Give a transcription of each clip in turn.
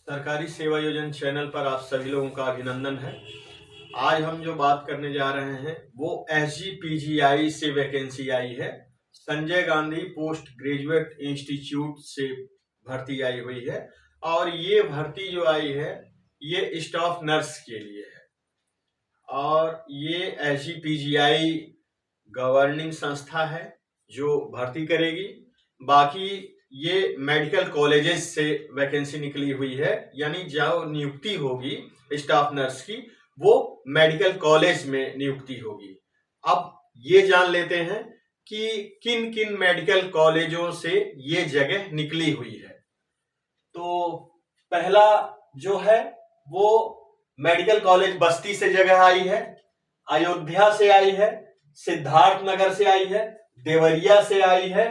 सरकारी सेवा योजना चैनल पर आप सभी लोगों का अभिनंदन है। आज हम जो बात करने जा रहे हैं वो SGPGI से वैकेंसी आई है। Sanjay Gandhi post graduate institute से भर्ती आई हुई है और ये भर्ती जो आई है ये स्टाफ नर्स के लिए है और ये SGPGI गवर्निंग संस्था है जो भर्ती करेगी। बाकी ये मेडिकल कॉलेजेस से वैकेंसी निकली हुई है, यानी जो नियुक्ति होगी स्टाफ नर्स की वो मेडिकल कॉलेज में नियुक्ति होगी। अब ये जान लेते हैं कि किन किन मेडिकल कॉलेजों से ये जगह निकली हुई है। तो पहला जो है वो मेडिकल कॉलेज बस्ती से जगह आई है, अयोध्या से आई है, सिद्धार्थ नगर से आई है, देवरिया से आई है,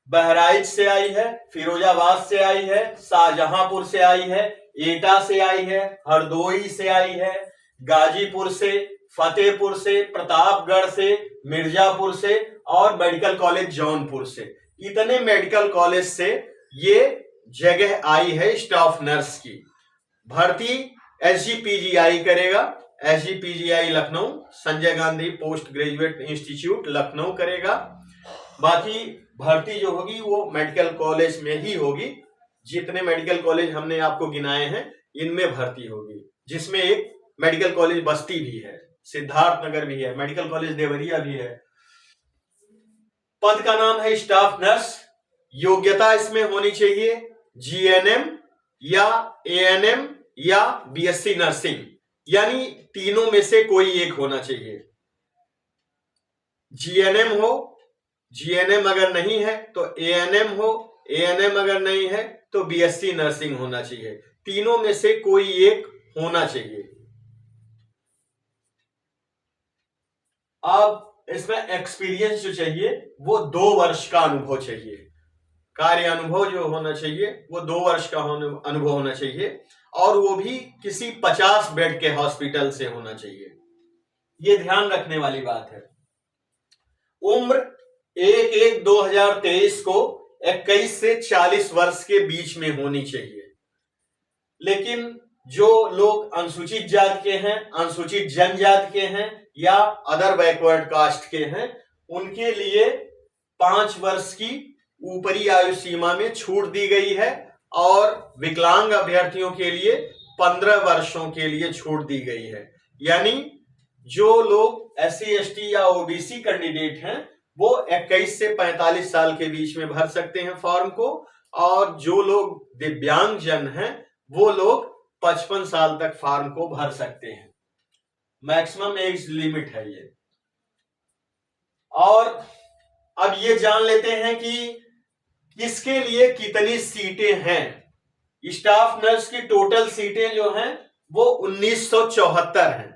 बहराइच से आई है, फिरोजाबाद से आई है, शाहजहांपुर से आई है, एटा से आई है, हरदोई से आई है, गाजीपुर से, फतेहपुर से, प्रतापगढ़ से, मिर्जापुर से और मेडिकल कॉलेज जौनपुर से। इतने मेडिकल कॉलेज से ये जगह आई है स्टाफ नर्स की। भर्ती SGPGI करेगा, SGPGI Lucknow, Sanjay Gandhi post graduate institute Lucknow करेगा। बाकी भर्ती जो होगी वो मेडिकल कॉलेज में ही होगी। जितने मेडिकल कॉलेज हमने आपको गिनाए हैं इनमें भर्ती होगी, जिसमें एक मेडिकल कॉलेज बस्ती भी है, सिद्धार्थ नगर भी है, मेडिकल कॉलेज देवरिया भी है। पद का नाम है स्टाफ नर्स। योग्यता इसमें होनी चाहिए GNM या ANM या BSc नर्सिंग, यानी तीनों में से कोई एक होना चाहिए। GNM हो, GNM अगर नहीं है तो ANM हो, ANM अगर नहीं है तो BSc नर्सिंग होना चाहिए। तीनों में से कोई एक होना चाहिए। अब इसमें एक्सपीरियंस जो चाहिए वो 2 वर्ष का अनुभव चाहिए। कार्य अनुभव जो होना चाहिए वो 2 वर्ष का अनुभव होना चाहिए और वो भी किसी 50 बेड के हॉस्पिटल से होना चाहिए। ये ध्यान रखने वाली बात है। उम्र 1/1/2023 को 21 से 40 वर्ष के बीच में होनी चाहिए। लेकिन जो लोग अनुसूचित जाति के हैं, अनुसूचित जनजाति के हैं या अदर बैकवर्ड कास्ट के हैं, उनके लिए 5 वर्ष की ऊपरी आयु सीमा में छूट दी गई है और विकलांग अभ्यर्थियों के लिए 15 वर्षों के लिए छूट दी गई है। यानी जो लोग SC ST या OBC कैंडिडेट हैं वो 21 से 45 साल के बीच में भर सकते हैं फॉर्म को, और जो लोग दिव्यांग जन हैं वो लोग 55 साल तक फॉर्म को भर सकते हैं। मैक्सिमम एज लिमिट है ये। और अब ये जान लेते हैं कि किसके लिए कितनी सीटें हैं। स्टाफ नर्स की टोटल सीटें जो हैं वो 1974 हैं,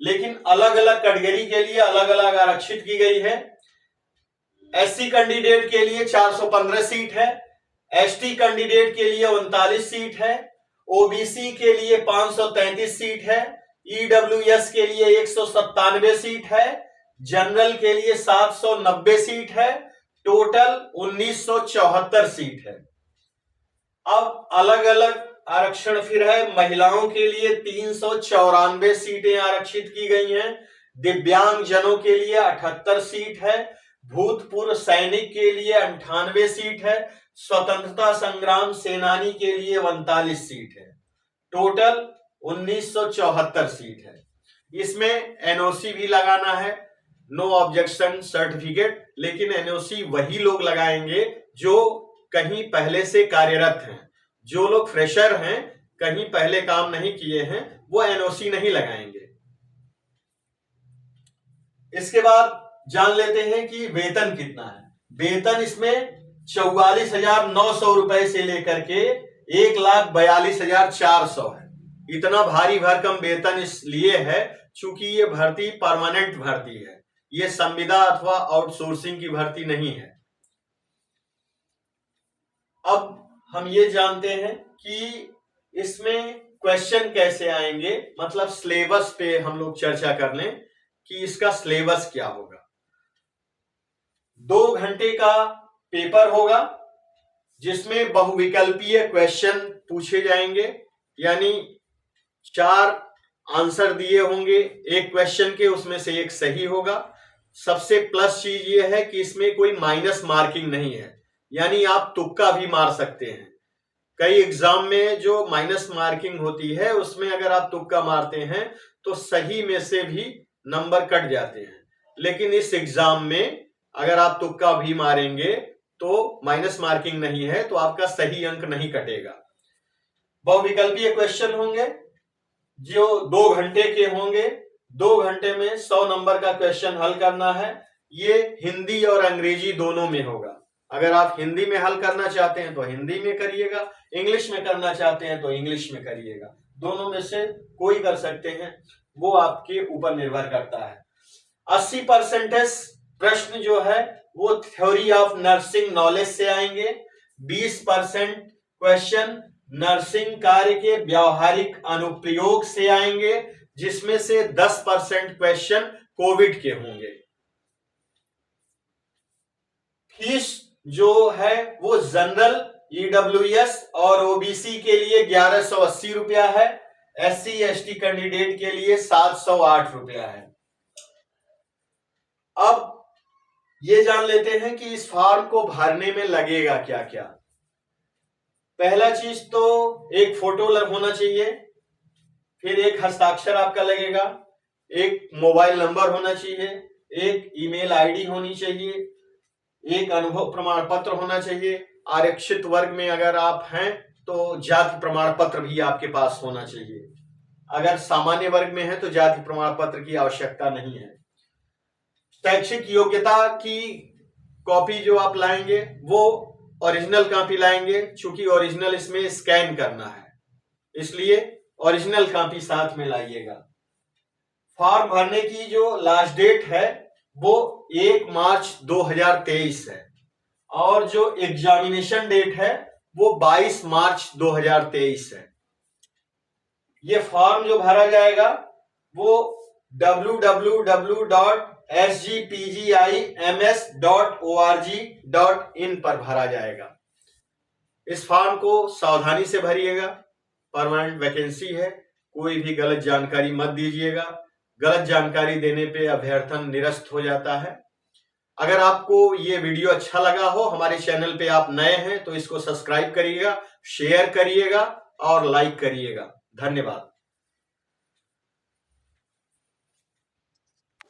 लेकिन अलग अलग कैटेगरी के लिए अलग अलग आरक्षित की गई है। SC कैंडिडेट के लिए 415 सीट है, ST कैंडिडेट के लिए 39 सीट है, OBC के लिए 533 सीट है, EWS के लिए 197 सीट है, जनरल के लिए 790 सीट है, टोटल 1974 सीट है। अब अलग अलग आरक्षण फिर है। महिलाओं के लिए 394 सीटें आरक्षित की गई हैं, दिव्यांग जनों के लिए 78 सीट है, भूतपूर्व सैनिक के लिए 98 सीट है, स्वतंत्रता संग्राम सेनानी के लिए 39 सीट है। टोटल 1974 सीट है। इसमें NOC भी लगाना है, नो ऑब्जेक्शन सर्टिफिकेट, लेकिन NOC वही लोग लगाएंगे जो कहीं पहले से कार्यरत हैं। जो लोग फ्रेशर हैं, कहीं पहले काम नहीं किए हैं, वो NOC नहीं लगाएंगे। इसके बाद जान लेते हैं कि वेतन कितना है। वेतन इसमें 44,900 रुपए से लेकर के 1,42,400 है। इतना भारी भरकम वेतन इसलिए है चूंकि ये भर्ती परमानेंट भर्ती है, ये संविदा अथवा आउटसोर्सिंग की भर्ती नहीं है। अब हम ये जानते हैं कि इसमें क्वेश्चन कैसे आएंगे, मतलब सिलेबस पे हम लोग चर्चा कर लें कि इसका सिलेबस क्या होगा। 2 घंटे का पेपर होगा, जिसमें बहुविकल्पीय क्वेश्चन पूछे जाएंगे, यानी 4 आंसर दिए होंगे एक क्वेश्चन के, उसमें से एक सही होगा। सबसे प्लस चीज ये है कि इसमें कोई माइनस मार्किंग नहीं है, यानी आप तुक्का भी मार सकते हैं। कई एग्जाम में जो माइनस मार्किंग होती है उसमें अगर आप तुक्का मारते हैं तो सही में से भी नंबर कट जाते हैं, लेकिन इस एग्जाम में अगर आप तुक्का भी मारेंगे तो माइनस मार्किंग नहीं है, तो आपका सही अंक नहीं कटेगा। बहुविकल्पीय क्वेश्चन होंगे जो 2 घंटे के होंगे। 2 घंटे में 100 नंबर का क्वेश्चन हल करना है। ये हिंदी और अंग्रेजी दोनों में होगा। अगर आप हिंदी में हल करना चाहते हैं तो हिंदी में करिएगा, इंग्लिश में करना चाहते हैं तो इंग्लिश में करिएगा। दोनों में से कोई कर सकते हैं, वो आपके ऊपर निर्भर करता है। 80% प्रश्न जो है वो थ्योरी ऑफ नर्सिंग नॉलेज से आएंगे। 20% क्वेश्चन नर्सिंग कार्य के व्यावहारिक अनुप्रयोग से आएंगे, जिसमें से 10% क्वेश्चन कोविड के होंगे। फीस जो है वो जनरल, ईडब्ल्यूएस और ओबीसी के लिए 1180 रुपया है। एससी एसटी कैंडिडेट के लिए 708 रुपया है। अब ये जान लेते हैं कि इस फॉर्म को भरने में लगेगा क्या क्या। पहला चीज तो एक फोटो होना चाहिए, फिर एक हस्ताक्षर आपका लगेगा, एक मोबाइल नंबर होना चाहिए, एक ईमेल आईडी होनी चाहिए, एक अनुभव प्रमाण पत्र होना चाहिए। आरक्षित वर्ग में अगर आप हैं तो जाति प्रमाण पत्र भी आपके पास होना चाहिए। अगर सामान्य वर्ग में है तो जाति प्रमाण पत्र की आवश्यकता नहीं है। शैक्षिक योग्यता की कॉपी जो आप लाएंगे वो ओरिजिनल कॉपी लाएंगे, चूंकि ओरिजिनल इसमें स्कैन करना है, इसलिए ओरिजिनल कॉपी साथ में लाइएगा। फॉर्म भरने की जो लास्ट डेट है वो 1 मार्च 2023 है, और जो एग्जामिनेशन डेट है वो 22 मार्च 2023 है। ये फॉर्म जो भरा जाएगा वो www.sgpgims.org.in पर भरा जाएगा। इस फॉर्म को सावधानी से भरिएगा, परमानेंट वैकेंसी है, कोई भी गलत जानकारी मत दीजिएगा। गलत जानकारी देने पे अभ्यर्थन निरस्त हो जाता है। अगर आपको ये वीडियो अच्छा लगा हो, हमारे चैनल पे आप नए हैं तो इसको सब्सक्राइब करिएगा, शेयर करिएगा और लाइक करिएगा। धन्यवाद।